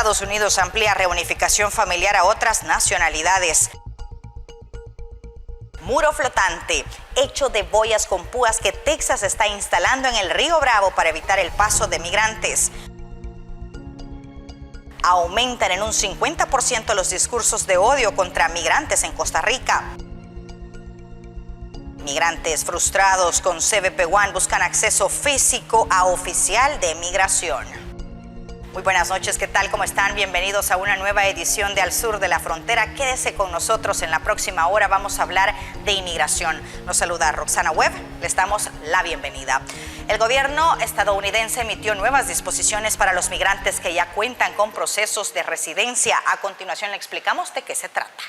Estados Unidos amplía reunificación familiar a otras nacionalidades. Muro flotante, hecho de boyas con púas que Texas está instalando en el Río Bravo para evitar el paso de migrantes. Aumentan en un 50% los discursos de odio contra migrantes en Costa Rica. Migrantes frustrados con CBP One buscan acceso físico a oficial de migración. Muy buenas noches, ¿qué tal? ¿Cómo están? Bienvenidos a una nueva edición de Al Sur de la Frontera. Quédese con nosotros en la próxima hora. Vamos a hablar de inmigración. Nos saluda Roxana Webb. Les damos la bienvenida. El gobierno estadounidense emitió nuevas disposiciones para los migrantes que ya cuentan con procesos de residencia. A continuación le explicamos de qué se trata.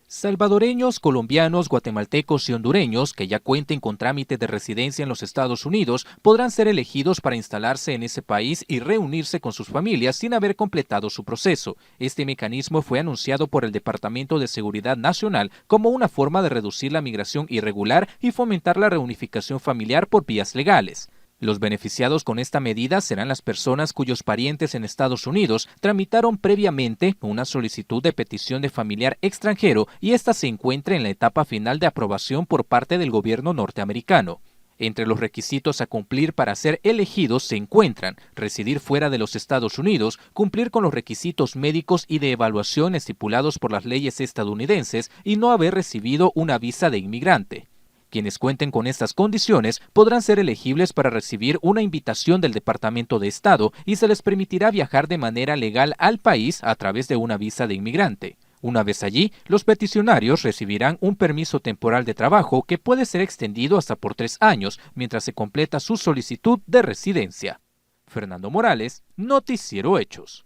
Salvadoreños, colombianos, guatemaltecos y hondureños que ya cuenten con trámite de residencia en los Estados Unidos podrán ser elegidos para instalarse en ese país y reunirse con sus familias sin haber completado su proceso. Este mecanismo fue anunciado por el Departamento de Seguridad Nacional como una forma de reducir la migración irregular y fomentar la reunificación familiar por vías legales. Los beneficiados con esta medida serán las personas cuyos parientes en Estados Unidos tramitaron previamente una solicitud de petición de familiar extranjero y ésta se encuentra en la etapa final de aprobación por parte del gobierno norteamericano. Entre los requisitos a cumplir para ser elegidos se encuentran residir fuera de los Estados Unidos, cumplir con los requisitos médicos y de evaluación estipulados por las leyes estadounidenses y no haber recibido una visa de inmigrante. Quienes cuenten con estas condiciones podrán ser elegibles para recibir una invitación del Departamento de Estado y se les permitirá viajar de manera legal al país a través de una visa de inmigrante. Una vez allí, los peticionarios recibirán un permiso temporal de trabajo que puede ser extendido hasta por 3 años mientras se completa su solicitud de residencia. Fernando Morales, Noticiero Hechos.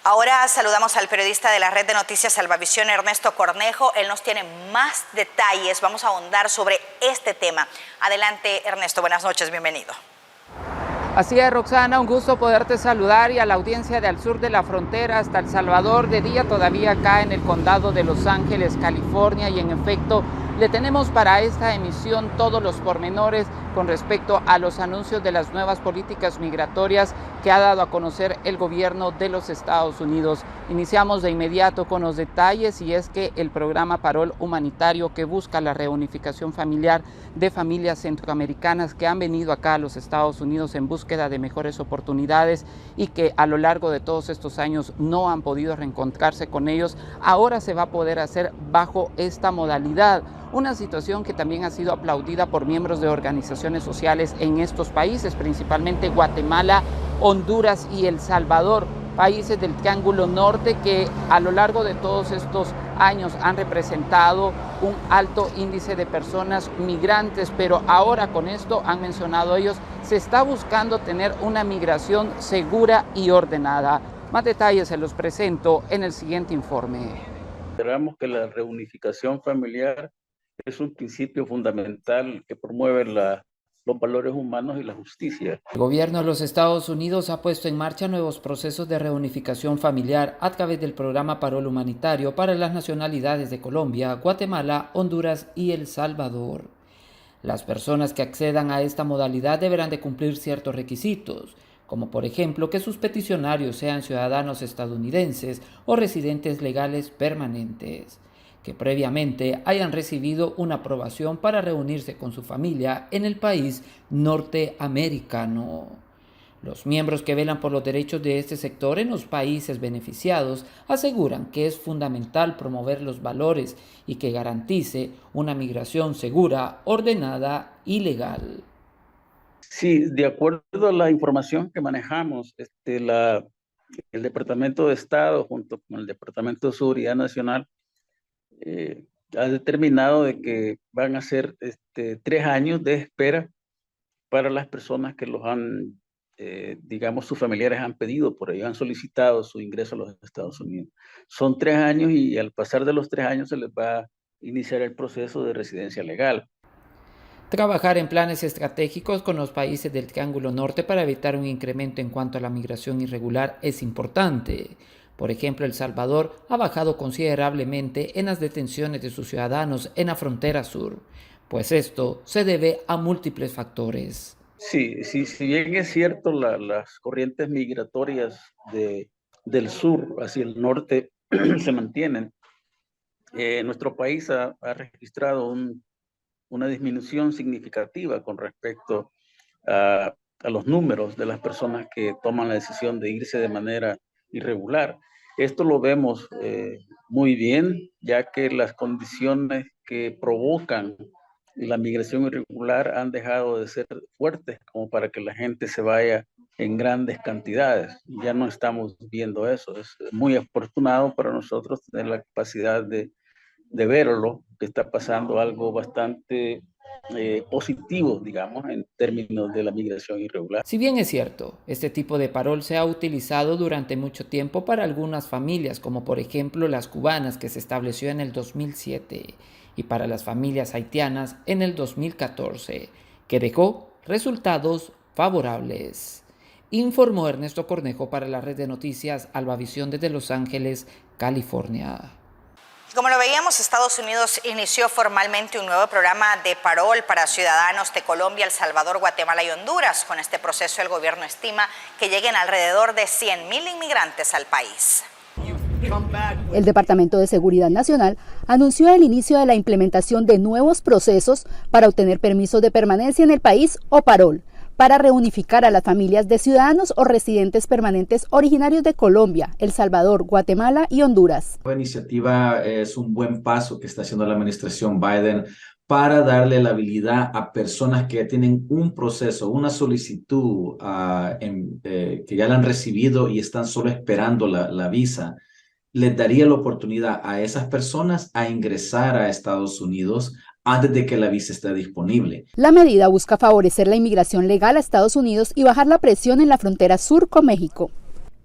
Ahora saludamos al periodista de la red de noticias Salvavisión, Ernesto Cornejo. Él nos tiene más detalles. Vamos a ahondar sobre este tema. Adelante, Ernesto. Buenas noches. Bienvenido. Así es, Roxana, un gusto poderte saludar y a la audiencia de Al Sur de la Frontera hasta El Salvador, de día todavía acá en el condado de Los Ángeles, California, y en efecto le tenemos para esta emisión todos los pormenores con respecto a los anuncios de las nuevas políticas migratorias que ha dado a conocer el gobierno de los Estados Unidos. Iniciamos de inmediato con los detalles, y es que el programa Parol Humanitario, que busca la reunificación familiar de familias centroamericanas que han venido acá a los Estados Unidos en búsqueda de mejores oportunidades y que a lo largo de todos estos años no han podido reencontrarse con ellos, ahora se va a poder hacer bajo esta modalidad. Una situación que también ha sido aplaudida por miembros de organizaciones sociales en estos países, principalmente Guatemala, Honduras y El Salvador, países del Triángulo Norte que a lo largo de todos estos años han representado un alto índice de personas migrantes, pero ahora con esto, han mencionado ellos, se está buscando tener una migración segura y ordenada. Más detalles se los presento en el siguiente informe. Esperamos que la reunificación familiar es un principio fundamental que promueve los valores humanos y la justicia. El gobierno de los Estados Unidos ha puesto en marcha nuevos procesos de reunificación familiar a través del programa Parol Humanitario para las nacionalidades de Colombia, Guatemala, Honduras y El Salvador. Las personas que accedan a esta modalidad deberán de cumplir ciertos requisitos, como por ejemplo que sus peticionarios sean ciudadanos estadounidenses o residentes legales permanentes, que previamente hayan recibido una aprobación para reunirse con su familia en el país norteamericano. Los miembros que velan por los derechos de este sector en los países beneficiados aseguran que es fundamental promover los valores y que garantice una migración segura, ordenada y legal. Sí, de acuerdo a la información que manejamos, el Departamento de Estado junto con el Departamento de Seguridad Nacional ha determinado de que van a ser 3 años de espera para las personas que los han, digamos, sus familiares han pedido por ello, han solicitado su ingreso a los Estados Unidos. Son 3 años y al pasar de los 3 años se les va a iniciar el proceso de residencia legal. Trabajar en planes estratégicos con los países del Triángulo Norte para evitar un incremento en cuanto a la migración irregular es importante. Por ejemplo, El Salvador ha bajado considerablemente en las detenciones de sus ciudadanos en la frontera sur, pues esto se debe a múltiples factores. Sí, si bien es cierto, las corrientes migratorias de del sur hacia el norte se mantienen. Nuestro país ha registrado una disminución significativa con respecto a los números de las personas que toman la decisión de irse de manera irregular. Esto lo vemos muy bien, ya que las condiciones que provocan la migración irregular han dejado de ser fuertes como para que la gente se vaya en grandes cantidades. Ya no estamos viendo eso. Es muy afortunado para nosotros tener la capacidad de verlo, que está pasando algo bastante positivo, digamos, en términos de la migración irregular. Si bien es cierto, este tipo de parol se ha utilizado durante mucho tiempo para algunas familias, como por ejemplo las cubanas, que se estableció en el 2007, y para las familias haitianas en el 2014, que dejó resultados favorables. Informó Ernesto Cornejo para la red de noticias Albavisión desde Los Ángeles, California. Como lo veíamos, Estados Unidos inició formalmente un nuevo programa de parol para ciudadanos de Colombia, El Salvador, Guatemala y Honduras. Con este proceso, el gobierno estima que lleguen alrededor de 100,000 inmigrantes al país. El Departamento de Seguridad Nacional anunció el inicio de la implementación de nuevos procesos para obtener permisos de permanencia en el país o parol, para reunificar a las familias de ciudadanos o residentes permanentes originarios de Colombia, El Salvador, Guatemala y Honduras. La iniciativa es un buen paso que está haciendo la administración Biden para darle la habilidad a personas que tienen un proceso, una solicitud que ya la han recibido y están solo esperando la visa. Les daría la oportunidad a esas personas a ingresar a Estados Unidos antes de que la visa esté disponible. La medida busca favorecer la inmigración legal a Estados Unidos y bajar la presión en la frontera sur con México.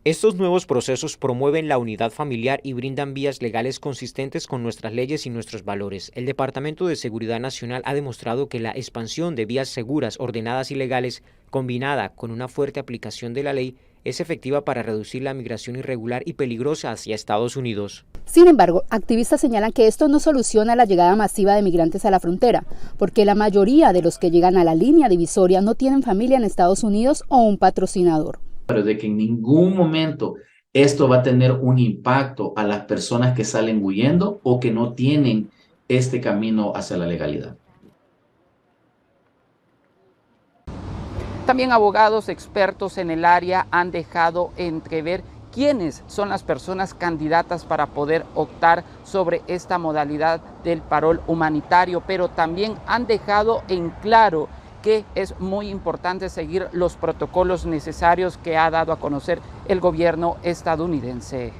Estos nuevos procesos promueven la unidad familiar y brindan vías legales consistentes con nuestras leyes y nuestros valores. El Departamento de Seguridad Nacional ha demostrado que la expansión de vías seguras, ordenadas y legales, combinada con una fuerte aplicación de la ley, es efectiva para reducir la migración irregular y peligrosa hacia Estados Unidos. Sin embargo, activistas señalan que esto no soluciona la llegada masiva de migrantes a la frontera, porque la mayoría de los que llegan a la línea divisoria no tienen familia en Estados Unidos o un patrocinador. Pero de que en ningún momento esto va a tener un impacto a las personas que salen huyendo o que no tienen este camino hacia la legalidad. También abogados expertos en el área han dejado entrever quiénes son las personas candidatas para poder optar sobre esta modalidad del parol humanitario, pero también han dejado en claro que es muy importante seguir los protocolos necesarios que ha dado a conocer el gobierno estadounidense.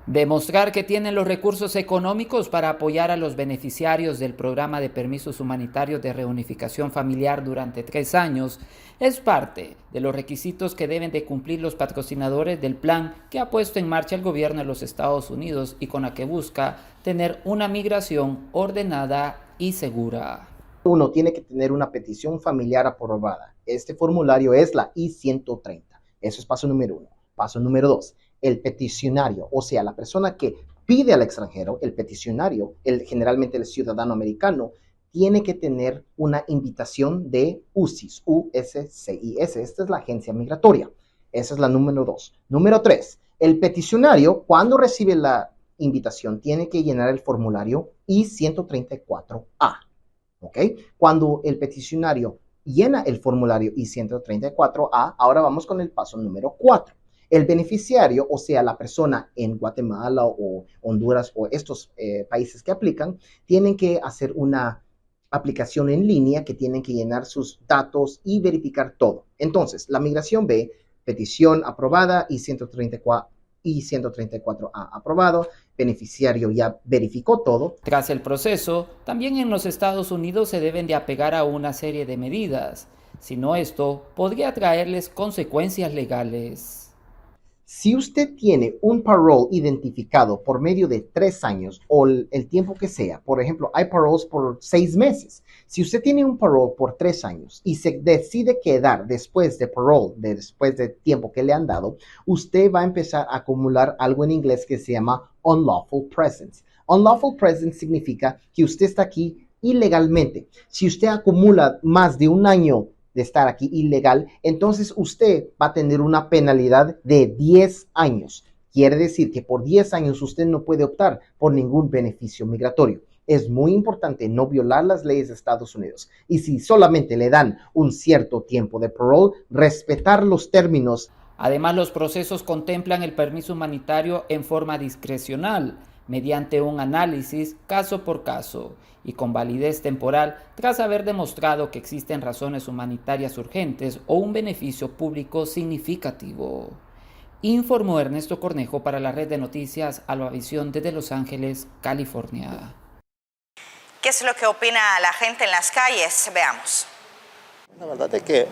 Demostrar que tienen los recursos económicos para apoyar a los beneficiarios del programa de permisos humanitarios de reunificación familiar durante 3 años es parte de los requisitos que deben de cumplir los patrocinadores del plan que ha puesto en marcha el gobierno de los Estados Unidos y con la que busca tener una migración ordenada y segura. Uno tiene que tener una petición familiar aprobada. Este formulario es la I-130. Eso es paso número 1. Paso número 2. El peticionario, o sea, la persona que pide al extranjero, el peticionario, generalmente el ciudadano americano, tiene que tener una invitación de USCIS, USCIS. Esta es la agencia migratoria. Esa es la número 2. Número 3. El peticionario, cuando recibe la invitación, tiene que llenar el formulario I-134A. ¿Ok? Cuando el peticionario llena el formulario I-134A, ahora vamos con el paso número 4. El beneficiario, o sea, la persona en Guatemala o Honduras o estos países que aplican, tienen que hacer una aplicación en línea que tienen que llenar sus datos y verificar todo. Entonces, la migración ve petición aprobada I-134A aprobado, beneficiario ya verificó todo. Tras el proceso, también en los Estados Unidos se deben de apegar a una serie de medidas. Si no, esto podría traerles consecuencias legales. Si usted tiene un parole identificado por medio de 3 años o el tiempo que sea, por ejemplo, hay paroles por 6 meses. Si usted tiene un parole por 3 años y se decide quedar después de parole, después del tiempo que le han dado, usted va a empezar a acumular algo en inglés que se llama unlawful presence. Unlawful presence significa que usted está aquí ilegalmente. Si usted acumula más de 1 año de estar aquí ilegal, entonces usted va a tener una penalidad de 10 años. quiere decir que por 10 años usted no puede optar por ningún beneficio migratorio. Es muy importante no violar las leyes de Estados Unidos. Y si solamente le dan un cierto tiempo de parole, respetar los términos. Además, los procesos contemplan el permiso humanitario en forma discrecional, mediante un análisis caso por caso y con validez temporal tras haber demostrado que existen razones humanitarias urgentes o un beneficio público significativo. Informó Ernesto Cornejo para la red de noticias Albavisión desde Los Ángeles, California. ¿Qué es lo que opina la gente en las calles? Veamos. La verdad es que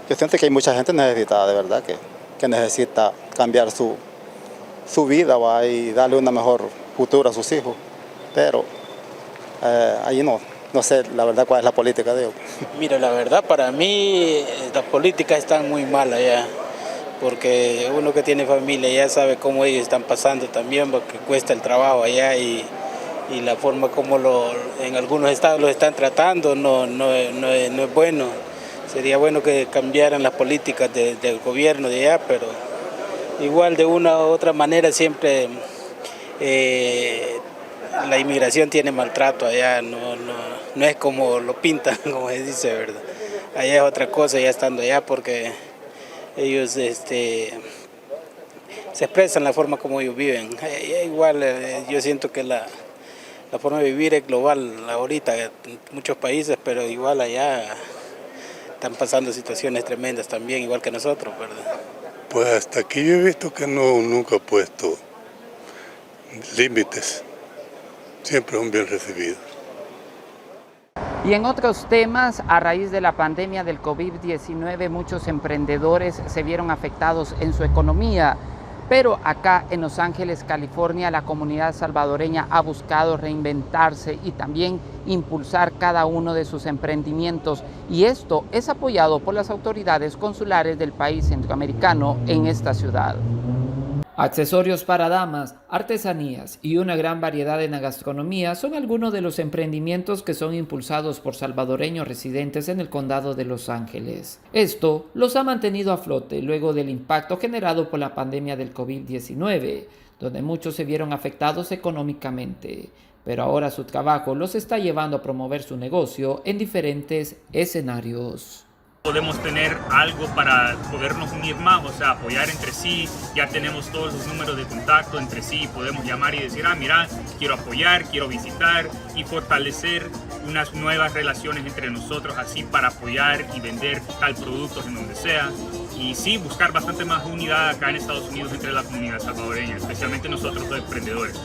yo siento que hay mucha gente necesitada, de verdad, que necesita cambiar su vida y darle una mejor futuro a sus hijos. Pero ahí no sé la verdad cuál es la política de ellos. Mira, la verdad para mí las políticas están muy malas ya, porque uno que tiene familia ya sabe cómo ellos están pasando también, porque cuesta el trabajo allá y la forma como en algunos estados los están tratando no es bueno. Sería bueno que cambiaran las políticas del gobierno de allá, pero igual de una u otra manera siempre la inmigración tiene maltrato allá, no es como lo pintan, como se dice, ¿verdad? Allá es otra cosa ya estando allá, porque ellos se expresan la forma como ellos viven. Igual yo siento que la forma de vivir es global ahorita en muchos países, pero igual allá están pasando situaciones tremendas también, igual que nosotros, ¿verdad? Pues hasta aquí yo he visto que nunca ha puesto límites, siempre son bien recibidos. Y en otros temas, a raíz de la pandemia del COVID-19, muchos emprendedores se vieron afectados en su economía. Pero acá en Los Ángeles, California, la comunidad salvadoreña ha buscado reinventarse y también impulsar cada uno de sus emprendimientos. Y esto es apoyado por las autoridades consulares del país centroamericano en esta ciudad. Accesorios para damas, artesanías y una gran variedad en la gastronomía son algunos de los emprendimientos que son impulsados por salvadoreños residentes en el condado de Los Ángeles. Esto los ha mantenido a flote luego del impacto generado por la pandemia del COVID-19, donde muchos se vieron afectados económicamente. Pero ahora su trabajo los está llevando a promover su negocio en diferentes escenarios. Podemos tener algo para podernos unir más, o sea, apoyar entre sí. Ya tenemos todos los números de contacto entre sí, podemos llamar y decir, mira, quiero apoyar, quiero visitar y fortalecer unas nuevas relaciones entre nosotros así para apoyar y vender tal productos en donde sea. Y sí, buscar bastante más unidad acá en Estados Unidos entre la comunidad salvadoreña, especialmente nosotros los emprendedores.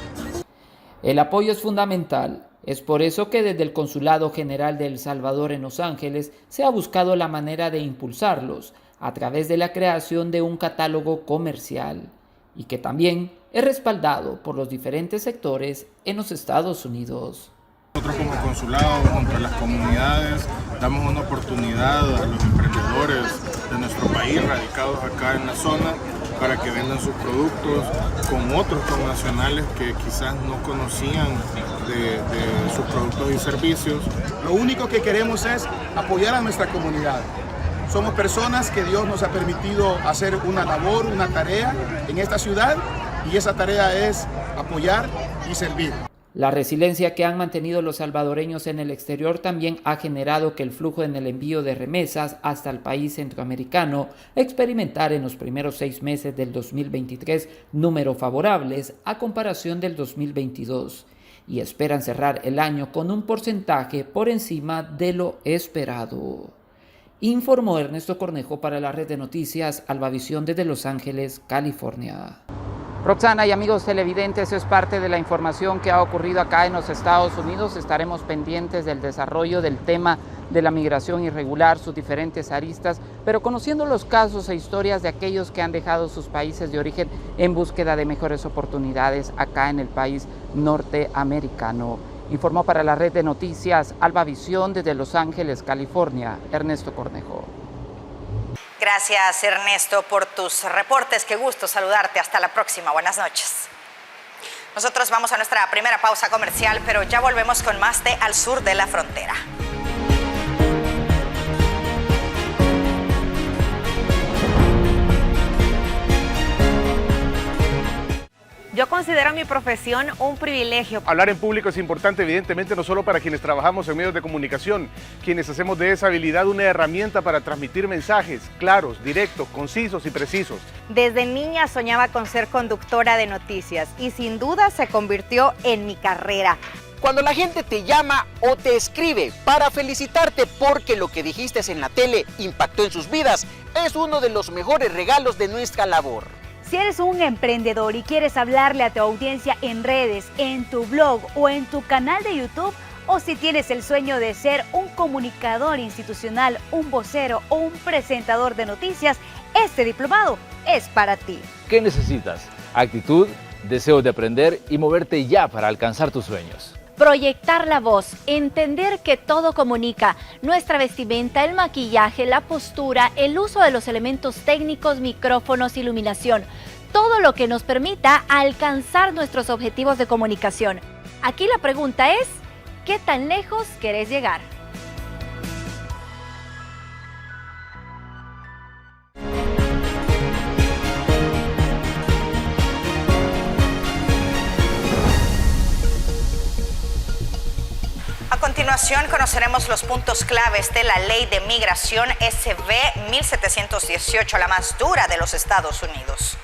El apoyo es fundamental. Es por eso que desde el Consulado General de El Salvador en Los Ángeles se ha buscado la manera de impulsarlos a través de la creación de un catálogo comercial y que también es respaldado por los diferentes sectores en los Estados Unidos. Nosotros como consulado, junto a las comunidades, damos una oportunidad a los emprendedores de nuestro país radicados acá en la zona para que vendan sus productos con otros connacionales que quizás no conocían de sus productos y servicios. Lo único que queremos es apoyar a nuestra comunidad. Somos personas que Dios nos ha permitido hacer una labor, una tarea en esta ciudad, y esa tarea es apoyar y servir. La resiliencia que han mantenido los salvadoreños en el exterior también ha generado que el flujo en el envío de remesas hasta el país centroamericano experimentara en los primeros 6 meses del 2023 números favorables a comparación del 2022 y esperan cerrar el año con un porcentaje por encima de lo esperado. Informó Ernesto Cornejo para la red de noticias Albavisión desde Los Ángeles, California. Roxana y amigos televidentes, es parte de la información que ha ocurrido acá en los Estados Unidos. Estaremos pendientes del desarrollo del tema de la migración irregular, sus diferentes aristas, pero conociendo los casos e historias de aquellos que han dejado sus países de origen en búsqueda de mejores oportunidades acá en el país norteamericano. Informó para la red de noticias Albavisión desde Los Ángeles, California, Ernesto Cornejo. Gracias, Ernesto, por tus reportes. Qué gusto saludarte. Hasta la próxima. Buenas noches. Nosotros vamos a nuestra primera pausa comercial, pero ya volvemos con más de Al Sur de la Frontera. Yo considero mi profesión un privilegio. Hablar en público es importante, evidentemente, no solo para quienes trabajamos en medios de comunicación, quienes hacemos de esa habilidad una herramienta para transmitir mensajes claros, directos, concisos y precisos. Desde niña soñaba con ser conductora de noticias y sin duda se convirtió en mi carrera. Cuando la gente te llama o te escribe para felicitarte porque lo que dijiste en la tele impactó en sus vidas, es uno de los mejores regalos de nuestra labor. Si eres un emprendedor y quieres hablarle a tu audiencia en redes, en tu blog o en tu canal de YouTube, o si tienes el sueño de ser un comunicador institucional, un vocero o un presentador de noticias, este diplomado es para ti. ¿Qué necesitas? Actitud, deseo de aprender y moverte ya para alcanzar tus sueños. Proyectar la voz, entender que todo comunica, nuestra vestimenta, el maquillaje, la postura, el uso de los elementos técnicos, micrófonos, iluminación, todo lo que nos permita alcanzar nuestros objetivos de comunicación. Aquí la pregunta es, ¿qué tan lejos querés llegar? A continuación conoceremos los puntos claves de la Ley de Migración SB 1718, la más dura de los Estados Unidos.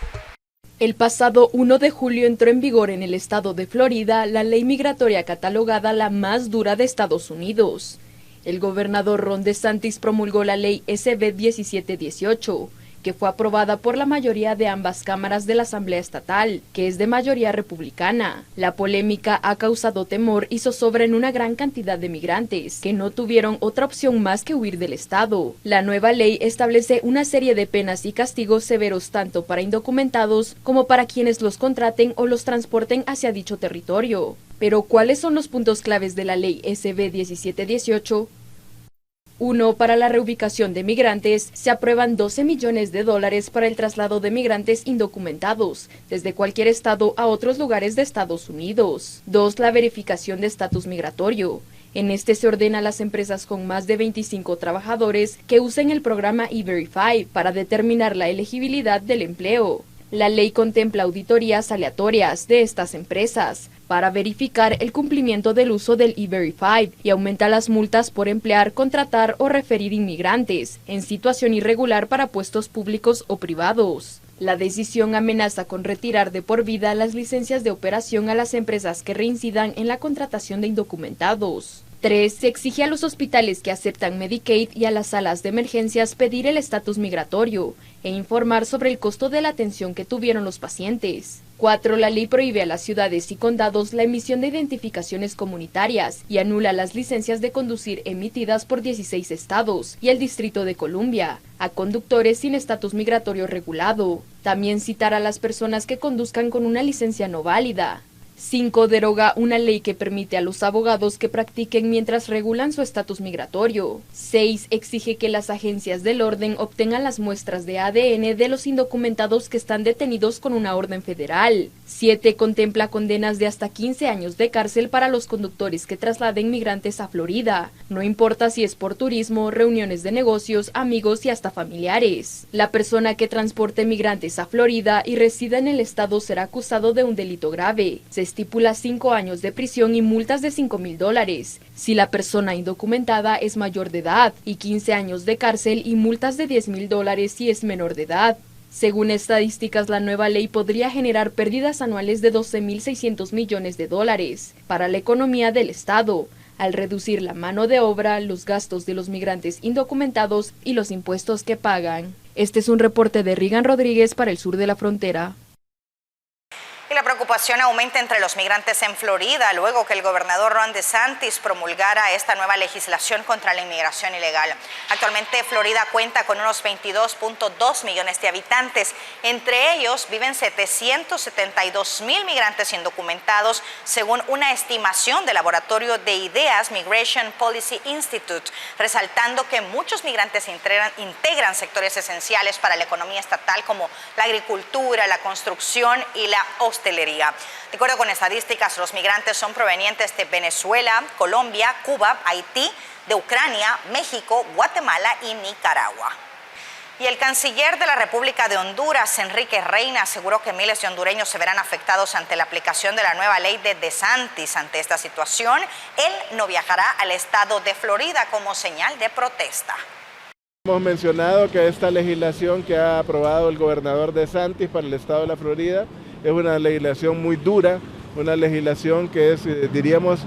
El pasado 1 de julio entró en vigor en el estado de Florida la ley migratoria catalogada la más dura de Estados Unidos. El gobernador Ron DeSantis promulgó la ley SB 1718, que fue aprobada por la mayoría de ambas cámaras de la Asamblea Estatal, que es de mayoría republicana. La polémica ha causado temor y zozobra en una gran cantidad de migrantes, que no tuvieron otra opción más que huir del estado. La nueva ley establece una serie de penas y castigos severos tanto para indocumentados como para quienes los contraten o los transporten hacia dicho territorio. Pero, ¿cuáles son los puntos claves de la ley SB 1718? 1. Para la reubicación de migrantes, se aprueban $12 millones para el traslado de migrantes indocumentados desde cualquier estado a otros lugares de Estados Unidos. 2. La verificación de estatus migratorio. En este se ordena a las empresas con más de 25 trabajadores que usen el programa E-Verify para determinar la elegibilidad del empleo. La ley contempla auditorías aleatorias de estas empresas para verificar el cumplimiento del uso del E-Verify y aumenta las multas por emplear, contratar o referir inmigrantes en situación irregular para puestos públicos o privados. La decisión amenaza con retirar de por vida las licencias de operación a las empresas que reincidan en la contratación de indocumentados. 3. Se exige a los hospitales que aceptan Medicaid y a las salas de emergencias pedir el estatus migratorio e informar sobre el costo de la atención que tuvieron los pacientes. 4. La ley prohíbe a las ciudades y condados la emisión de identificaciones comunitarias y anula las licencias de conducir emitidas por 16 estados y el Distrito de Columbia a conductores sin estatus migratorio regulado. También citará a las personas que conduzcan con una licencia no válida. 5. Deroga una ley que permite a los abogados que practiquen mientras regulan su estatus migratorio. 6. Exige que las agencias del orden obtengan las muestras de ADN de los indocumentados que están detenidos con una orden federal. 7. Contempla condenas de hasta 15 años de cárcel para los conductores que trasladen migrantes a Florida, no importa si es por turismo, reuniones de negocios, amigos y hasta familiares. La persona que transporte migrantes a Florida y resida en el estado será acusado de un delito grave. Se estipula 5 años de prisión y multas de $5,000 si la persona indocumentada es mayor de edad y 15 años de cárcel y multas de $10,000 si es menor de edad. Según estadísticas, la nueva ley podría generar pérdidas anuales de $12,600 millones para la economía del estado, al reducir la mano de obra, los gastos de los migrantes indocumentados y los impuestos que pagan. Este es un reporte de Regan Rodríguez para el sur de la frontera. Y la preocupación aumenta entre los migrantes en Florida luego que el gobernador Ron DeSantis promulgara esta nueva legislación contra la inmigración ilegal. Actualmente Florida cuenta con unos 22.2 millones de habitantes. Entre ellos viven 772,000 migrantes indocumentados, según una estimación del Laboratorio de Ideas Migration Policy Institute, resaltando que muchos migrantes integran sectores esenciales para la economía estatal como la agricultura, la construcción y la hostelería. De acuerdo con estadísticas, los migrantes son provenientes de Venezuela, Colombia, Cuba, Haití, de Ucrania, México, Guatemala y Nicaragua. Y el canciller de la República de Honduras, Enrique Reina, aseguró que miles de hondureños se verán afectados ante la aplicación de la nueva ley de DeSantis. Ante esta situación, él no viajará al estado de Florida como señal de protesta. Hemos mencionado que esta legislación que ha aprobado el gobernador DeSantis para el estado de la Florida es una legislación muy dura, una legislación que es, diríamos,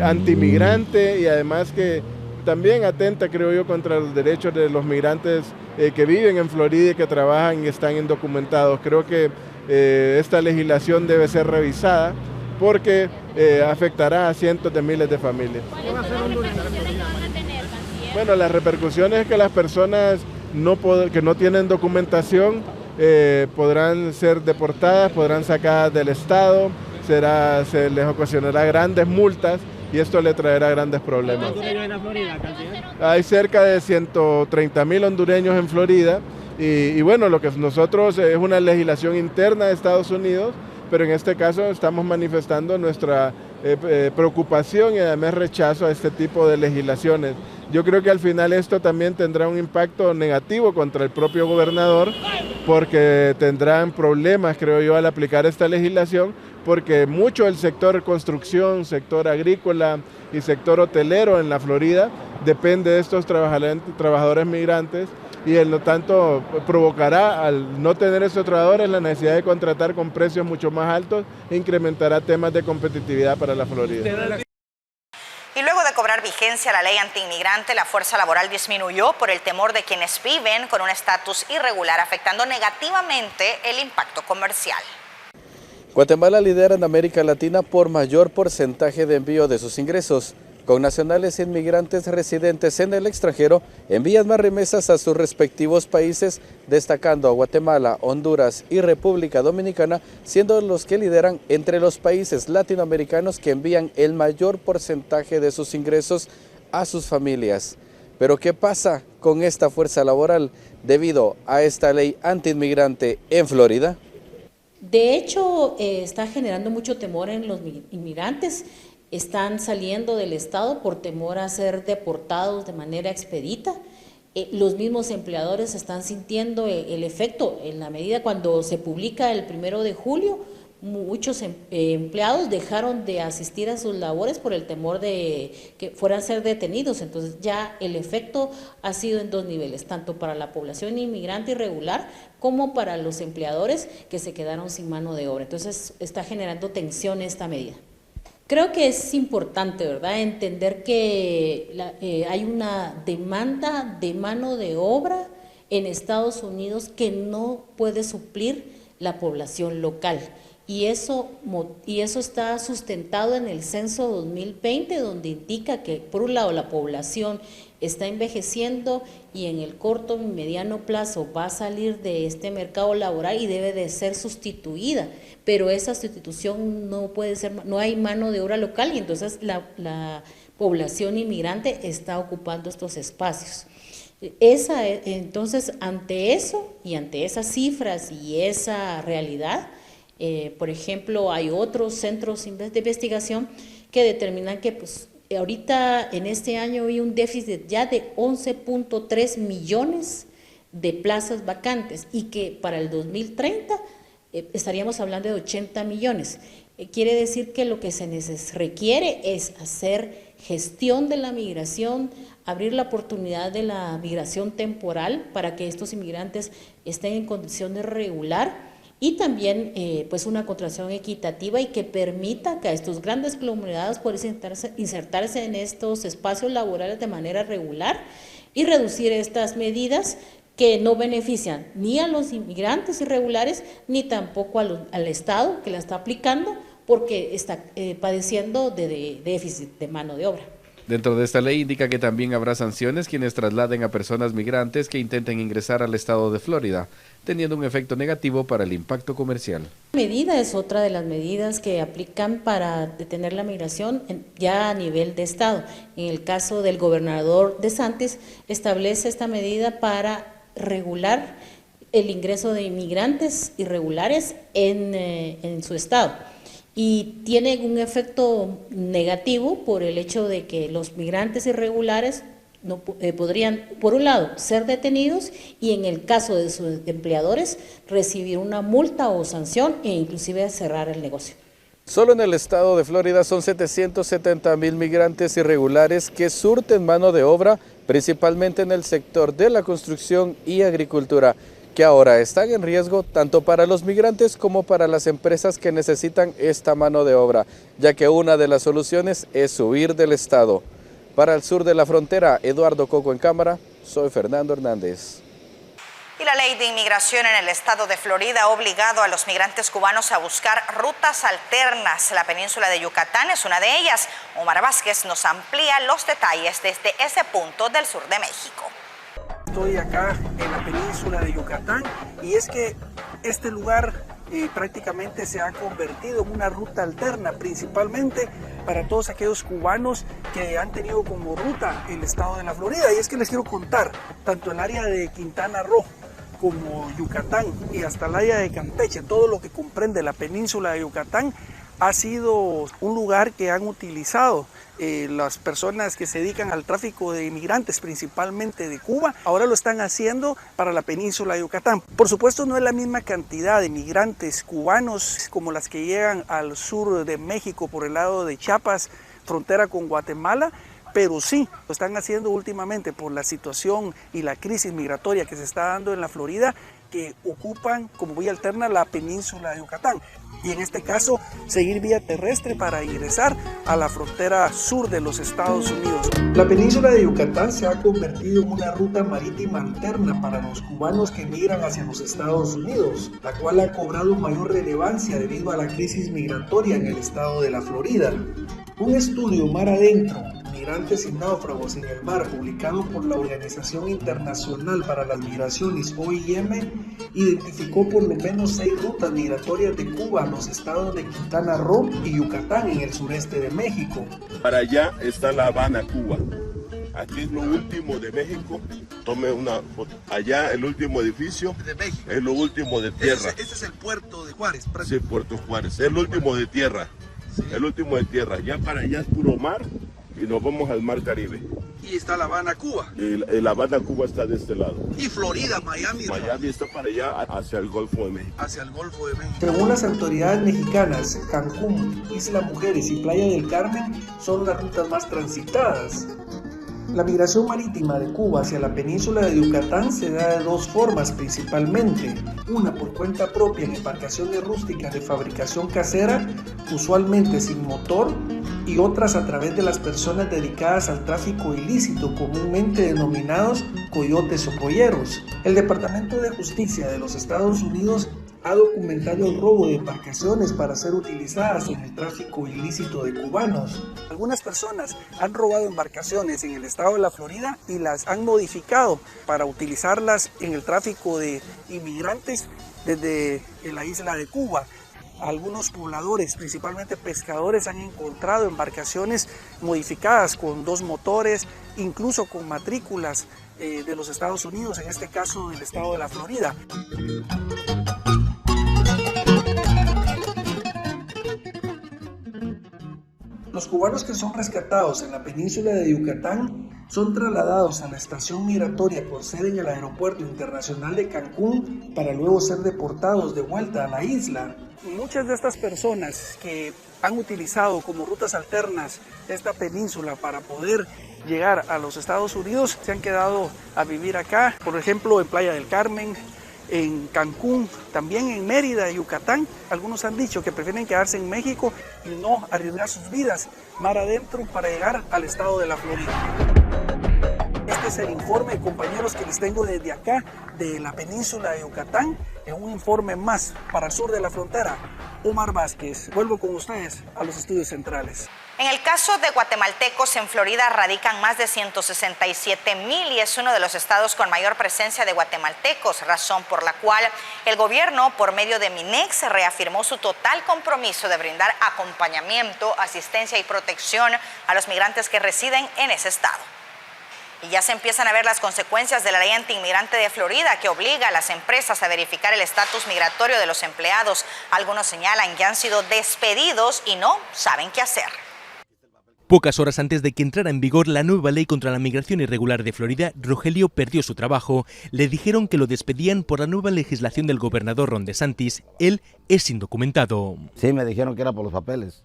antimigrante y además que también atenta, creo yo, contra los derechos de los migrantes que viven en Florida y que trabajan y están indocumentados. Creo que esta legislación debe ser revisada porque afectará a cientos de miles de familias. Bueno, las repercusiones es que las personas que no tienen documentación podrán ser deportadas, podrán sacadas del estado, se les ocasionará grandes multas y esto le traerá grandes problemas. Hay cerca de 130,000 hondureños en Florida y bueno, lo que nosotros es una legislación interna de Estados Unidos, pero en este caso estamos manifestando nuestra preocupación y además rechazo a este tipo de legislaciones. Yo creo que al final esto también tendrá un impacto negativo contra el propio gobernador porque tendrán problemas, creo yo, al aplicar esta legislación porque mucho del sector construcción, sector agrícola y sector hotelero en la Florida depende de estos trabajadores migrantes y en lo tanto provocará al no tener estos trabajadores la necesidad de contratar con precios mucho más altos e incrementará temas de competitividad para la Florida. Y luego de cobrar vigencia la ley antiinmigrante, la fuerza laboral disminuyó por el temor de quienes viven con un estatus irregular, afectando negativamente el impacto comercial. Guatemala lidera en América Latina por mayor porcentaje de envío de sus ingresos. Con nacionales e inmigrantes residentes en el extranjero, envían más remesas a sus respectivos países, destacando a Guatemala, Honduras y República Dominicana, siendo los que lideran entre los países latinoamericanos que envían el mayor porcentaje de sus ingresos a sus familias. Pero ¿qué pasa con esta fuerza laboral debido a esta ley antiinmigrante en Florida? De hecho, está generando mucho temor en los inmigrantes. Están saliendo del estado por temor a ser deportados de manera expedita. Los mismos empleadores están sintiendo el efecto en la medida cuando se publica el 1 de julio. Muchos empleados dejaron de asistir a sus labores por el temor de que fueran a ser detenidos. Entonces ya el efecto ha sido en dos niveles, tanto para la población inmigrante irregular como para los empleadores que se quedaron sin mano de obra. Entonces está generando tensión esta medida. Creo que es importante, ¿verdad?, entender que hay una demanda de mano de obra en Estados Unidos que no puede suplir la población local. Y eso está sustentado en el censo 2020, donde indica que, por un lado, la población está envejeciendo y en el corto y mediano plazo va a salir de este mercado laboral y debe de ser sustituida, pero esa sustitución no puede ser, no hay mano de obra local y entonces la población inmigrante está ocupando estos espacios. Entonces, ante eso y ante esas cifras y esa realidad, por ejemplo, hay otros centros de investigación que determinan que pues, ahorita en este año hay un déficit ya de 11.3 millones de plazas vacantes y que para el 2030 estaríamos hablando de 80 millones. Quiere decir que lo que se requiere es hacer gestión de la migración, abrir la oportunidad de la migración temporal para que estos inmigrantes estén en condiciones regular y también pues una contratación equitativa y que permita que a estos grandes conglomerados puedan insertarse en estos espacios laborales de manera regular y reducir estas medidas que no benefician ni a los inmigrantes irregulares ni tampoco al Estado que la está aplicando porque está padeciendo de déficit de mano de obra. Dentro de esta ley indica que también habrá sanciones quienes trasladen a personas migrantes que intenten ingresar al estado de Florida, teniendo un efecto negativo para el impacto comercial. La medida es otra de las medidas que aplican para detener la migración ya a nivel de estado. En el caso del gobernador DeSantis, establece esta medida para regular el ingreso de inmigrantes irregulares en su estado. Y tiene un efecto negativo por el hecho de que los migrantes irregulares podrían, por un lado, ser detenidos y en el caso de sus empleadores recibir una multa o sanción e inclusive cerrar el negocio. Solo en el estado de Florida son 770,000 migrantes irregulares que surten mano de obra, principalmente en el sector de la construcción y agricultura, que ahora están en riesgo tanto para los migrantes como para las empresas que necesitan esta mano de obra, ya que una de las soluciones es huir del estado. Para el sur de la frontera, Eduardo Coco en cámara, soy Fernando Hernández. Y la ley de inmigración en el estado de Florida ha obligado a los migrantes cubanos a buscar rutas alternas. La península de Yucatán es una de ellas. Omar Vázquez nos amplía los detalles desde ese punto del sur de México. Estoy acá en la península de Yucatán y es que este lugar prácticamente se ha convertido en una ruta alterna, principalmente para todos aquellos cubanos que han tenido como ruta el estado de la Florida. Y es que les quiero contar, tanto el área de Quintana Roo como Yucatán y hasta el área de Campeche, todo lo que comprende la península de Yucatán, ha sido un lugar que han utilizado las personas que se dedican al tráfico de inmigrantes, principalmente de Cuba. Ahora lo están haciendo para la península de Yucatán. Por supuesto, no es la misma cantidad de migrantes cubanos como las que llegan al sur de México por el lado de Chiapas, frontera con Guatemala, pero sí, lo están haciendo últimamente por la situación y la crisis migratoria que se está dando en la Florida, que ocupan como vía alterna la península de Yucatán. Y en este caso, seguir vía terrestre para ingresar a la frontera sur de los Estados Unidos. La península de Yucatán se ha convertido en una ruta marítima alterna para los cubanos que migran hacia los Estados Unidos, la cual ha cobrado mayor relevancia debido a la crisis migratoria en el estado de la Florida. Un estudio Mar Adentro, Migrantes y Náufragos en el Mar, publicado por la Organización Internacional para las Migraciones, OIM, identificó por lo menos 6 rutas migratorias de Cuba a los estados de Quintana Roo y Yucatán en el sureste de México. Para allá está La Habana, Cuba. Aquí es lo último de México. Tome una foto. Allá el último edificio de México es lo último de tierra. Este es el puerto de Juárez. Sí, Puerto Juárez. Es el último de tierra. Sí. El último de tierra. Ya para allá es puro mar y nos vamos al mar Caribe. Y está La Habana, Cuba. La Habana, Cuba está de este lado. Y Florida, Miami. Miami está para allá, hacia el Golfo de México. Hacia el Golfo de México. Según las autoridades mexicanas, Cancún, Isla Mujeres y Playa del Carmen son las rutas más transitadas. La migración marítima de Cuba hacia la península de Yucatán se da de 2 formas principalmente, una por cuenta propia en embarcaciones rústicas de fabricación casera, usualmente sin motor, y otras a través de las personas dedicadas al tráfico ilícito, comúnmente denominados coyotes o polleros. El Departamento de Justicia de los Estados Unidos ha documentado el robo de embarcaciones para ser utilizadas en el tráfico ilícito de cubanos. Algunas personas han robado embarcaciones en el estado de la Florida y las han modificado para utilizarlas en el tráfico de inmigrantes desde la isla de Cuba. Algunos pobladores, principalmente pescadores, han encontrado embarcaciones modificadas con 2 motores, incluso con matrículas de los Estados Unidos, en este caso del estado de la Florida. Los cubanos que son rescatados en la península de Yucatán son trasladados a la estación migratoria con sede en el Aeropuerto Internacional de Cancún para luego ser deportados de vuelta a la isla. Muchas de estas personas que han utilizado como rutas alternas esta península para poder llegar a los Estados Unidos se han quedado a vivir acá, por ejemplo en Playa del Carmen, en Cancún, también en Mérida, Yucatán. Algunos han dicho que prefieren quedarse en México y no arriesgar sus vidas mar adentro para llegar al estado de la Florida. Este es el informe, compañeros, que les tengo desde acá, de la península de Yucatán, en un informe más para el sur de la frontera. Omar Vázquez, vuelvo con ustedes a los estudios centrales. En el caso de guatemaltecos en Florida radican más de 167,000 y es uno de los estados con mayor presencia de guatemaltecos, razón por la cual el gobierno, por medio de MINEX, reafirmó su total compromiso de brindar acompañamiento, asistencia y protección a los migrantes que residen en ese estado. Y ya se empiezan a ver las consecuencias de la ley antiinmigrante de Florida que obliga a las empresas a verificar el estatus migratorio de los empleados. Algunos señalan que han sido despedidos y no saben qué hacer. Pocas horas antes de que entrara en vigor la nueva ley contra la migración irregular de Florida, Rogelio perdió su trabajo. Le dijeron que lo despedían por la nueva legislación del gobernador Ron DeSantis. Él es indocumentado. Sí, me dijeron que era por los papeles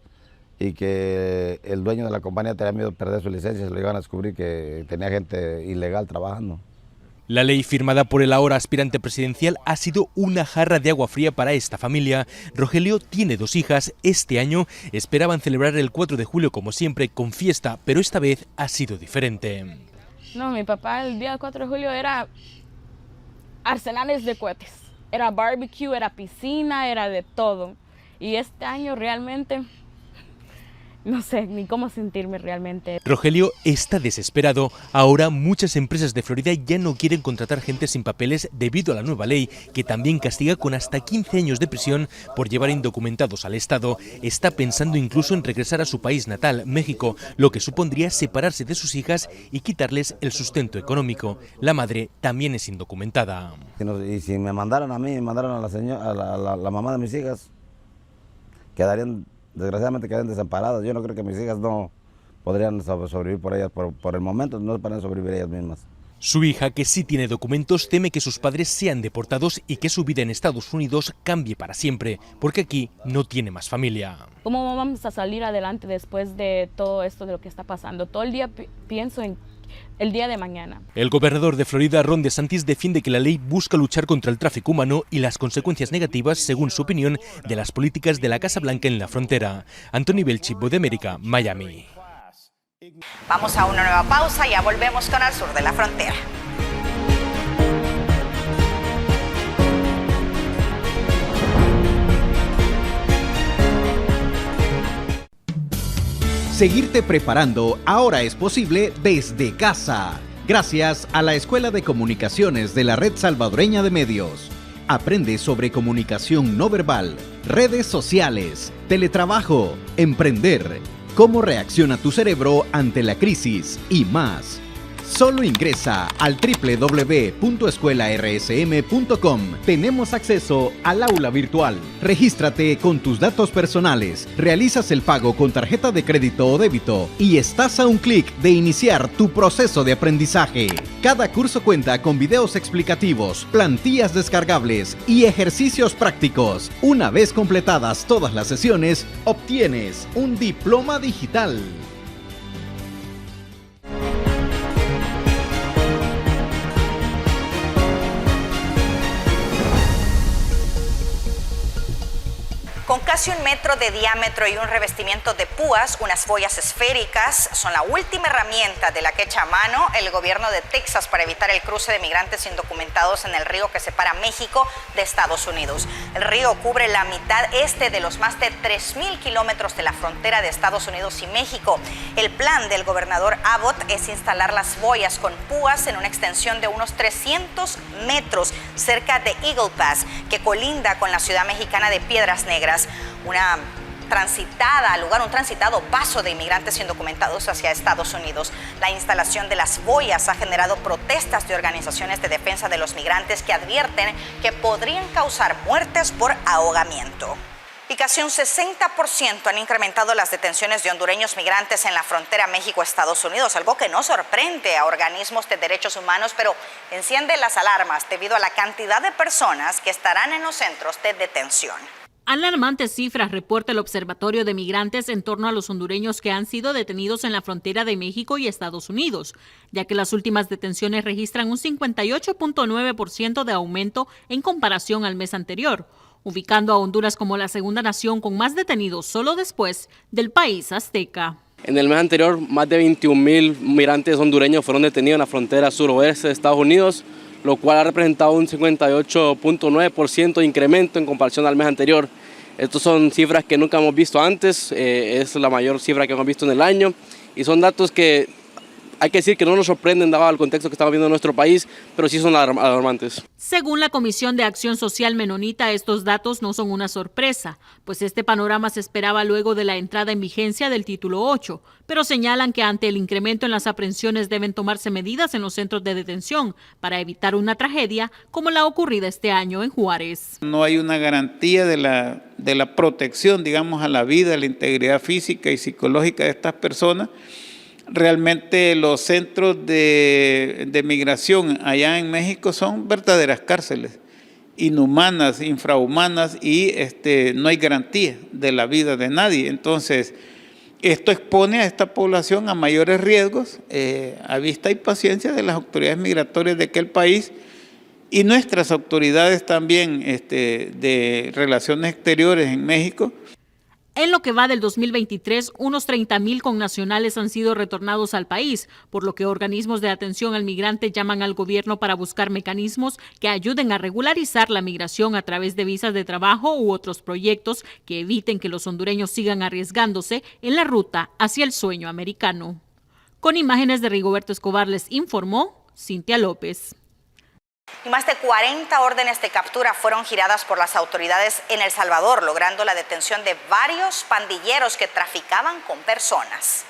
y que el dueño de la compañía tenía miedo de perder su licencia, se lo iban a descubrir que tenía gente ilegal trabajando. La ley firmada por el ahora aspirante presidencial ha sido una jarra de agua fría para esta familia. Rogelio tiene 2 hijas. Este año esperaban celebrar el 4 de julio como siempre con fiesta, pero esta vez ha sido diferente. No, mi papá el día 4 de julio era arsenales de cohetes. Era barbecue, era piscina, era de todo. Y este año realmente no sé ni cómo sentirme realmente. Rogelio está desesperado. Ahora muchas empresas de Florida ya no quieren contratar gente sin papeles debido a la nueva ley, que también castiga con hasta 15 años de prisión por llevar indocumentados al Estado. Está pensando incluso en regresar a su país natal, México, lo que supondría separarse de sus hijas y quitarles el sustento económico. La madre también es indocumentada. Y si me mandaran a mí, me mandaran a la mamá de mis hijas, desgraciadamente quedarían desamparadas. Yo no creo que mis hijas no podrían sobrevivir por ellas, por el momento no podrían sobrevivir ellas mismas. Su hija, que sí tiene documentos, teme que sus padres sean deportados y que su vida en Estados Unidos cambie para siempre, porque aquí no tiene más familia. ¿Cómo vamos a salir adelante después de todo esto, de lo que está pasando? Todo el día pienso en el día de mañana. El gobernador de Florida, Ron DeSantis, defiende que la ley busca luchar contra el tráfico humano y las consecuencias negativas, según su opinión, de las políticas de la Casa Blanca en la frontera. Anthony Belchi, Voz de América, Miami. Vamos a una nueva pausa y ya volvemos con Al Sur de la Frontera. Seguirte preparando ahora es posible desde casa, gracias a la Escuela de Comunicaciones de la Red Salvadoreña de Medios. Aprende sobre comunicación no verbal, redes sociales, teletrabajo, emprender, cómo reacciona tu cerebro ante la crisis y más. Solo ingresa al www.escuelarsm.com. Tenemos acceso al aula virtual. Regístrate con tus datos personales, realizas el pago con tarjeta de crédito o débito y estás a un clic de iniciar tu proceso de aprendizaje. Cada curso cuenta con videos explicativos, plantillas descargables y ejercicios prácticos. Una vez completadas todas las sesiones, obtienes un diploma digital. Con casi 1 metro de diámetro y un revestimiento de púas, unas boyas esféricas son la última herramienta de la que echa mano el gobierno de Texas para evitar el cruce de migrantes indocumentados en el río que separa México de Estados Unidos. El río cubre la mitad este de los más de 3,000 kilómetros de la frontera de Estados Unidos y México. El plan del gobernador Abbott es instalar las boyas con púas en una extensión de unos 300 metros cerca de Eagle Pass, que colinda con la ciudad mexicana de Piedras Negras. Un transitado paso de inmigrantes indocumentados hacia Estados Unidos. La instalación de las boyas ha generado protestas de organizaciones de defensa de los migrantes que advierten que podrían causar muertes por ahogamiento. Y casi un 60% han incrementado las detenciones de hondureños migrantes en la frontera México-Estados Unidos, algo que no sorprende a organismos de derechos humanos, pero enciende las alarmas debido a la cantidad de personas que estarán en los centros de detención. Alarmantes cifras reporta el Observatorio de Migrantes en torno a los hondureños que han sido detenidos en la frontera de México y Estados Unidos, ya que las últimas detenciones registran un 58.9% de aumento en comparación al mes anterior, ubicando a Honduras como la segunda nación con más detenidos solo después del país azteca. En el mes anterior, más de 21,000 migrantes hondureños fueron detenidos en la frontera suroeste de Estados Unidos, lo cual ha representado un 58.9% de incremento en comparación al mes anterior. Estas son cifras que nunca hemos visto antes, es la mayor cifra que hemos visto en el año y son datos que hay que decir que no nos sorprenden dado el contexto que estamos viendo en nuestro país, pero sí son alarmantes. Según la Comisión de Acción Social Menonita, estos datos no son una sorpresa, pues este panorama se esperaba luego de la entrada en vigencia del Título 8, pero señalan que ante el incremento en las aprehensiones deben tomarse medidas en los centros de detención para evitar una tragedia como la ocurrida este año en Juárez. No hay una garantía de la protección, digamos, a la vida, a la integridad física y psicológica de estas personas. Realmente los centros de migración allá en México son verdaderas cárceles, inhumanas, infrahumanas, y no hay garantía de la vida de nadie. Entonces, esto expone a esta población a mayores riesgos a vista y paciencia de las autoridades migratorias de aquel país y nuestras autoridades también de Relaciones Exteriores en México. En lo que va del 2023, unos 30,000 connacionales han sido retornados al país, por lo que organismos de atención al migrante llaman al gobierno para buscar mecanismos que ayuden a regularizar la migración a través de visas de trabajo u otros proyectos que eviten que los hondureños sigan arriesgándose en la ruta hacia el sueño americano. Con imágenes de Rigoberto Escobar les informó Cintia López. Y más de 40 órdenes de captura fueron giradas por las autoridades en El Salvador, logrando la detención de varios pandilleros que traficaban con personas.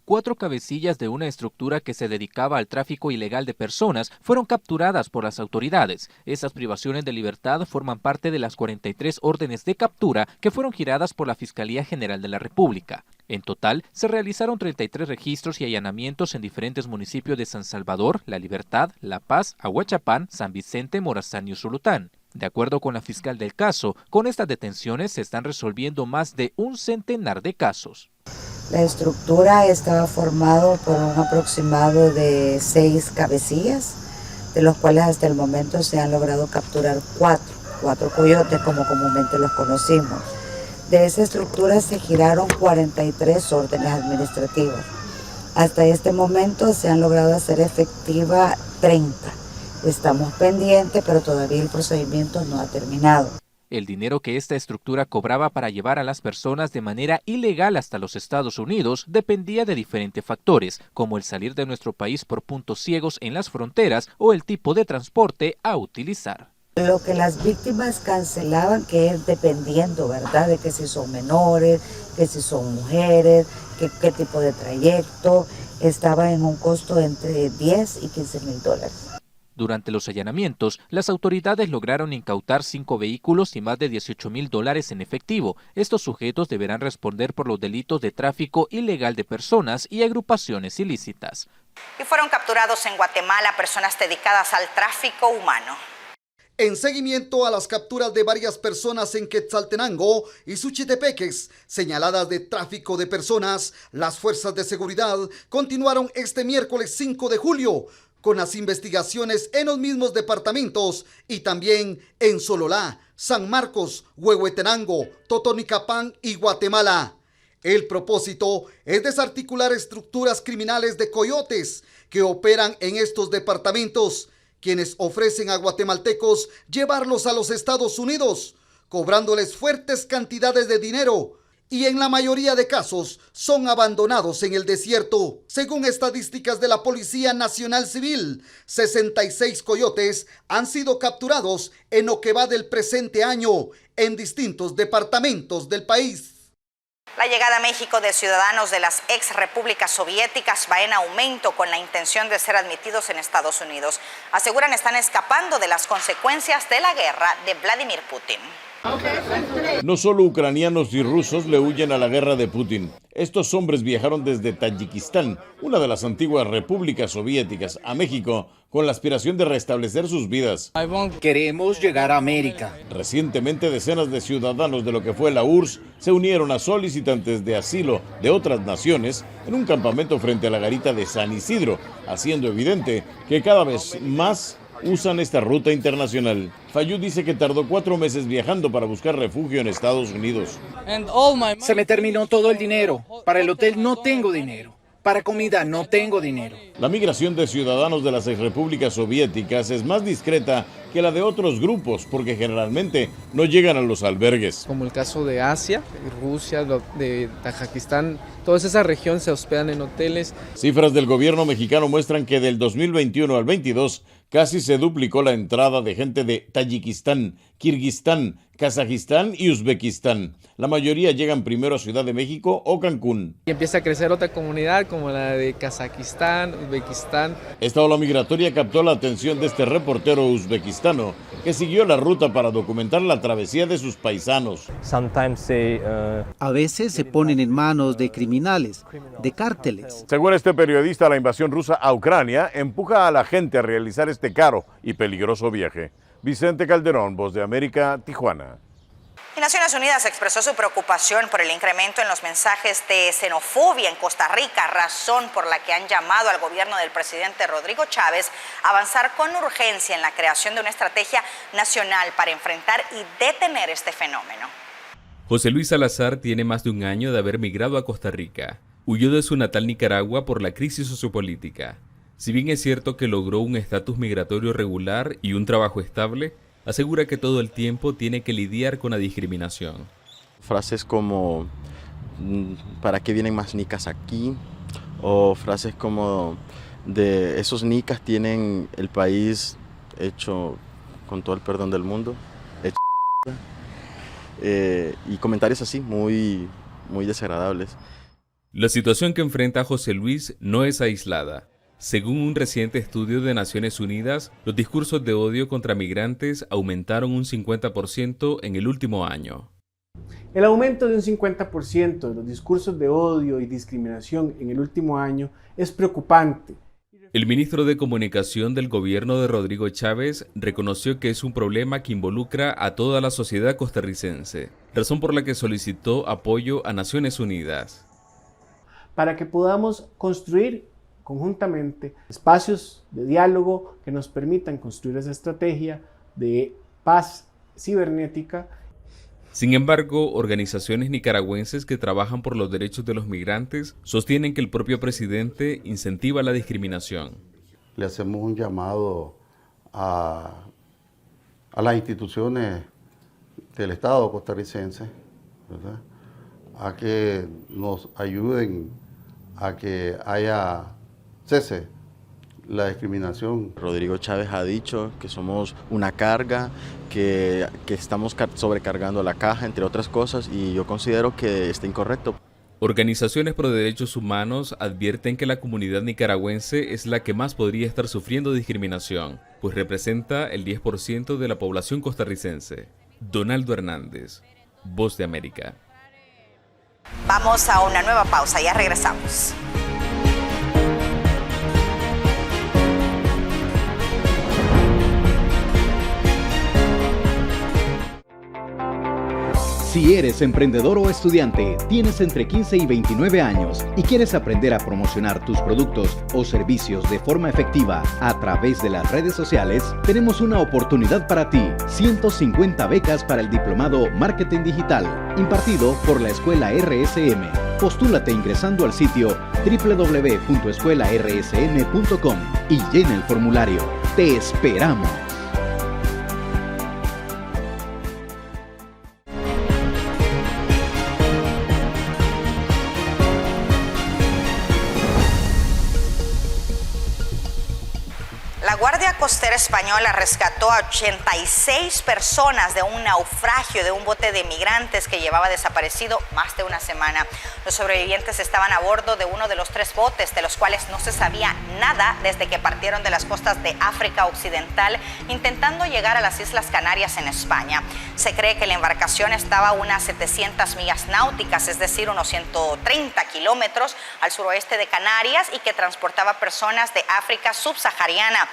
4 cabecillas de una estructura que se dedicaba al tráfico ilegal de personas fueron capturadas por las autoridades. Esas privaciones de libertad forman parte de las 43 órdenes de captura que fueron giradas por la Fiscalía General de la República. En total, se realizaron 33 registros y allanamientos en diferentes municipios de San Salvador, La Libertad, La Paz, Ahuachapán, San Vicente, Morazán y Usulután. De acuerdo con la fiscal del caso, con estas detenciones se están resolviendo más de un centenar de casos. La estructura estaba formada por un aproximado de 6 cabecillas, de los cuales hasta el momento se han logrado capturar 4 coyotes, como comúnmente los conocimos. De esa estructura se giraron 43 órdenes administrativas. Hasta este momento se han logrado hacer efectiva 30. Estamos pendientes, pero todavía el procedimiento no ha terminado. El dinero que esta estructura cobraba para llevar a las personas de manera ilegal hasta los Estados Unidos dependía de diferentes factores, como el salir de nuestro país por puntos ciegos en las fronteras o el tipo de transporte a utilizar. Lo que las víctimas cancelaban, que es dependiendo, ¿verdad?, de que si son menores, que si son mujeres, qué tipo de trayecto, estaba en un costo entre 10 y 15 mil dólares. Durante los allanamientos, las autoridades lograron incautar 5 vehículos y más de 18 mil dólares en efectivo. Estos sujetos deberán responder por los delitos de tráfico ilegal de personas y agrupaciones ilícitas. Y fueron capturados en Guatemala personas dedicadas al tráfico humano. En seguimiento a las capturas de varias personas en Quetzaltenango y Suchitepeques, señaladas de tráfico de personas, las fuerzas de seguridad continuaron este miércoles 5 de julio con las investigaciones en los mismos departamentos y también en Sololá, San Marcos, Huehuetenango, Totonicapán y Guatemala. El propósito es desarticular estructuras criminales de coyotes que operan en estos departamentos, quienes ofrecen a guatemaltecos llevarlos a los Estados Unidos, cobrándoles fuertes cantidades de dinero, y en la mayoría de casos son abandonados en el desierto. Según estadísticas de la Policía Nacional Civil, 66 coyotes han sido capturados en lo que va del presente año en distintos departamentos del país. La llegada a México de ciudadanos de las ex repúblicas soviéticas va en aumento con la intención de ser admitidos en Estados Unidos. Aseguran están escapando de las consecuencias de la guerra de Vladimir Putin. No solo ucranianos y rusos le huyen a la guerra de Putin. Estos hombres viajaron desde Tayikistán, una de las antiguas repúblicas soviéticas, a México con la aspiración de restablecer sus vidas. Queremos llegar a América. Recientemente, decenas de ciudadanos de lo que fue la URSS se unieron a solicitantes de asilo de otras naciones en un campamento frente a la garita de San Isidro, haciendo evidente que cada vez más usan esta ruta internacional. Fayú dice que tardó 4 meses viajando para buscar refugio en Estados Unidos. Se me terminó todo el dinero. Para el hotel no tengo dinero. Para comida no tengo dinero. La migración de ciudadanos de las exrepúblicas soviéticas es más discreta que la de otros grupos porque generalmente no llegan a los albergues. Como el caso de Asia, Rusia, de Tayikistán, toda esa región se hospedan en hoteles. Cifras del gobierno mexicano muestran que del 2021 al 22 casi se duplicó la entrada de gente de Tayikistán, Kirguistán, Kazajistán y Uzbekistán. La mayoría llegan primero a Ciudad de México o Cancún. Y empieza a crecer otra comunidad como la de Kazajistán, Uzbekistán. Esta ola migratoria captó la atención de este reportero uzbekistano que siguió la ruta para documentar la travesía de sus paisanos. A veces se ponen en manos de criminales, de cárteles. Según este periodista, la invasión rusa a Ucrania empuja a la gente a realizar este caro y peligroso viaje. Vicente Calderón, Voz de América, Tijuana. Y Naciones Unidas expresó su preocupación por el incremento en los mensajes de xenofobia en Costa Rica, razón por la que han llamado al gobierno del presidente Rodrigo Chávez a avanzar con urgencia en la creación de una estrategia nacional para enfrentar y detener este fenómeno. José Luis Salazar tiene más de un año de haber migrado a Costa Rica. Huyó de su natal Nicaragua por la crisis sociopolítica. Si bien es cierto que logró un estatus migratorio regular y un trabajo estable, asegura que todo el tiempo tiene que lidiar con la discriminación. Frases como ¿para qué vienen más nicas aquí? O frases como de esos nicas tienen el país hecho, con todo el perdón del mundo, hecho y comentarios así muy desagradables. La situación que enfrenta José Luis no es aislada. Según un reciente estudio de Naciones Unidas, los discursos de odio contra migrantes aumentaron un 50% en el último año. El aumento de un 50% de los discursos de odio y discriminación en el último año es preocupante. El ministro de Comunicación del gobierno de Rodrigo Chávez reconoció que es un problema que involucra a toda la sociedad costarricense, razón por la que solicitó apoyo a Naciones Unidas. Para que podamos construir conjuntamente espacios de diálogo que nos permitan construir esa estrategia de paz cibernética. Sin embargo, organizaciones nicaragüenses que trabajan por los derechos de los migrantes sostienen que el propio presidente incentiva la discriminación. Le hacemos un llamado a las instituciones del Estado costarricense, ¿verdad?, a que nos ayuden a que haya cese la discriminación. Rodrigo Chávez ha dicho que somos una carga, que estamos sobrecargando la caja, entre otras cosas, y yo considero que está incorrecto. Organizaciones pro derechos humanos advierten que la comunidad nicaragüense es la que más podría estar sufriendo discriminación, pues representa el 10% de la población costarricense. Donaldo Hernández, Voz de América. Vamos a una nueva pausa, ya regresamos. Si eres emprendedor o estudiante, tienes entre 15 y 29 años y quieres aprender a promocionar tus productos o servicios de forma efectiva a través de las redes sociales, tenemos una oportunidad para ti. 150 becas para el diplomado Marketing Digital, impartido por la Escuela RSM. Postúlate ingresando al sitio www.escuelarsm.com y llena el formulario. ¡Te esperamos! La Guardia Costera Española rescató a 86 personas de un naufragio de un bote de migrantes que llevaba desaparecido más de una semana. Los sobrevivientes estaban a bordo de uno de los 3 botes, de los cuales no se sabía nada desde que partieron de las costas de África Occidental, intentando llegar a las Islas Canarias en España. Se cree que la embarcación estaba a unas 700 millas náuticas, es decir, unos 130 kilómetros al suroeste de Canarias, y que transportaba personas de África subsahariana.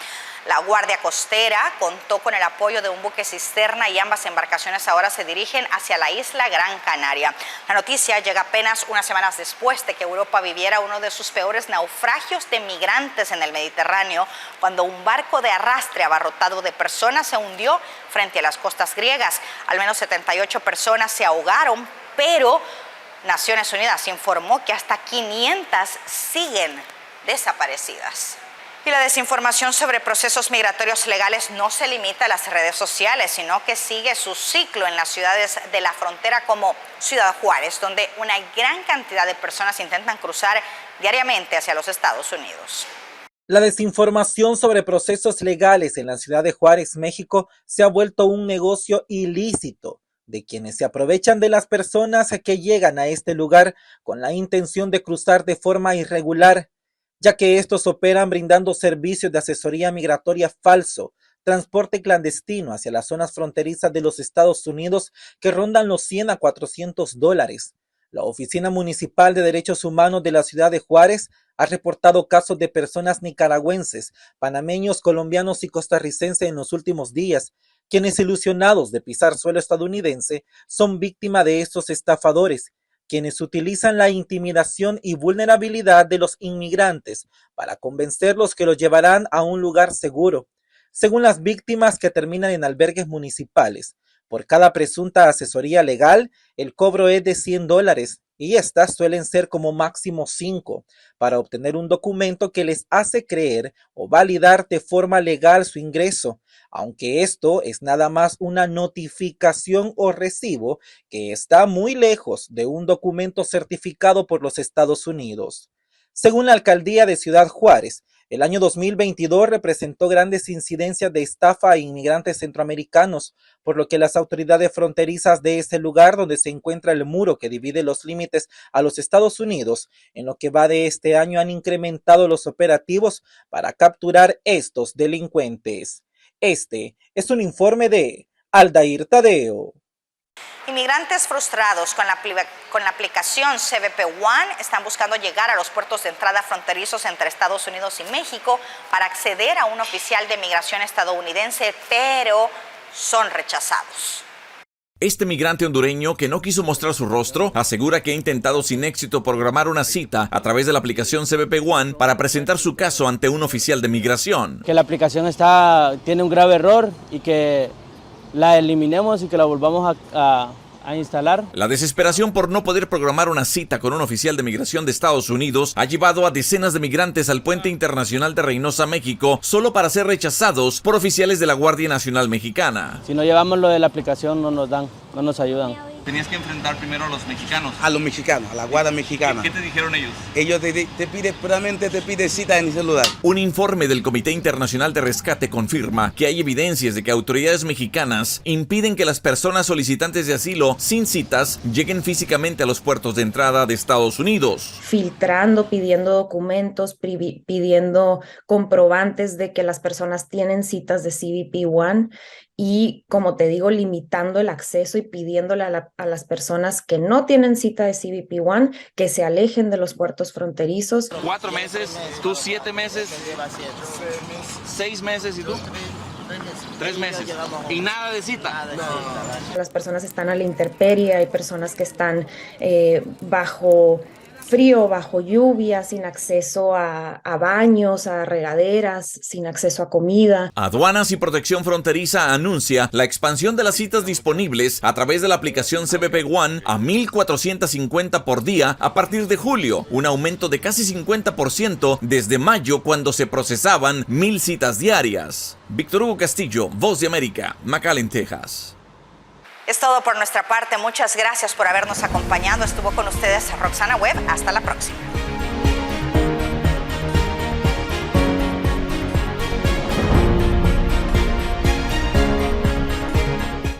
La Guardia Costera contó con el apoyo de un buque cisterna y ambas embarcaciones ahora se dirigen hacia la isla Gran Canaria. La noticia llega apenas unas semanas después de que Europa viviera uno de sus peores naufragios de migrantes en el Mediterráneo, cuando un barco de arrastre abarrotado de personas se hundió frente a las costas griegas. Al menos 78 personas se ahogaron, pero Naciones Unidas informó que hasta 500 siguen desaparecidas. Y la desinformación sobre procesos migratorios legales no se limita a las redes sociales, sino que sigue su ciclo en las ciudades de la frontera como Ciudad Juárez, donde una gran cantidad de personas intentan cruzar diariamente hacia los Estados Unidos. La desinformación sobre procesos legales en la ciudad de Juárez, México, se ha vuelto un negocio ilícito de quienes se aprovechan de las personas que llegan a este lugar con la intención de cruzar de forma irregular, ya que estos operan brindando servicios de asesoría migratoria falso, transporte clandestino hacia las zonas fronterizas de los Estados Unidos que rondan los $100 a $400. La Oficina Municipal de Derechos Humanos de la ciudad de Juárez ha reportado casos de personas nicaragüenses, panameños, colombianos y costarricenses en los últimos días, quienes ilusionados de pisar suelo estadounidense son víctimas de estos estafadores, quienes utilizan la intimidación y vulnerabilidad de los inmigrantes para convencerlos que los llevarán a un lugar seguro. Según las víctimas que terminan en albergues municipales, por cada presunta asesoría legal, el cobro es de $100 y estas suelen ser como máximo 5 para obtener un documento que les hace creer o validar de forma legal su ingreso, aunque esto es nada más una notificación o recibo que está muy lejos de un documento certificado por los Estados Unidos. Según la alcaldía de Ciudad Juárez, el año 2022 representó grandes incidencias de estafa a inmigrantes centroamericanos, por lo que las autoridades fronterizas de ese lugar donde se encuentra el muro que divide los límites a los Estados Unidos, en lo que va de este año han incrementado los operativos para capturar estos delincuentes. Este es un informe de Aldair Tadeo. Inmigrantes frustrados con la aplicación CBP One están buscando llegar a los puertos de entrada fronterizos entre Estados Unidos y México para acceder a un oficial de migración estadounidense, pero son rechazados. Este migrante hondureño, que no quiso mostrar su rostro, asegura que ha intentado sin éxito programar una cita a través de la aplicación CBP One para presentar su caso ante un oficial de migración. Que la aplicación tiene un grave error y que la eliminemos y que la volvamos a instalar. La desesperación por no poder programar una cita con un oficial de migración de Estados Unidos ha llevado a decenas de migrantes al puente internacional de Reynosa, México, solo para ser rechazados por oficiales de la Guardia Nacional Mexicana. Si no llevamos lo de la aplicación no nos ayudan. Tenías que enfrentar primero a los mexicanos. A los mexicanos, a la Guardia Mexicana. ¿Qué te dijeron ellos? Ellos te piden cita en el celular. Un informe del Comité Internacional de Rescate confirma que hay evidencias de que autoridades mexicanas impiden que las personas solicitantes de asilo sin citas lleguen físicamente a los puertos de entrada de Estados Unidos. Filtrando, pidiendo documentos, pidiendo comprobantes de que las personas tienen citas de CBP One. Y, como te digo, limitando el acceso y pidiéndole a las personas que no tienen cita de CBP One que se alejen de los puertos fronterizos. 4 meses, tú 7 meses, 6 meses y tú 3 meses. Y nada de cita. Las personas están a la intemperie, hay personas que están bajo frío, bajo lluvia, sin acceso a baños, a regaderas, sin acceso a comida. Aduanas y Protección Fronteriza anuncia la expansión de las citas disponibles a través de la aplicación CBP One a 1,450 por día a partir de julio, un aumento de casi 50% desde mayo, cuando se procesaban 1,000 citas diarias. Víctor Hugo Castillo, Voz de América, McAllen, Texas. Es todo por nuestra parte. Muchas gracias por habernos acompañado. Estuvo con ustedes Roxana Webb. Hasta la próxima.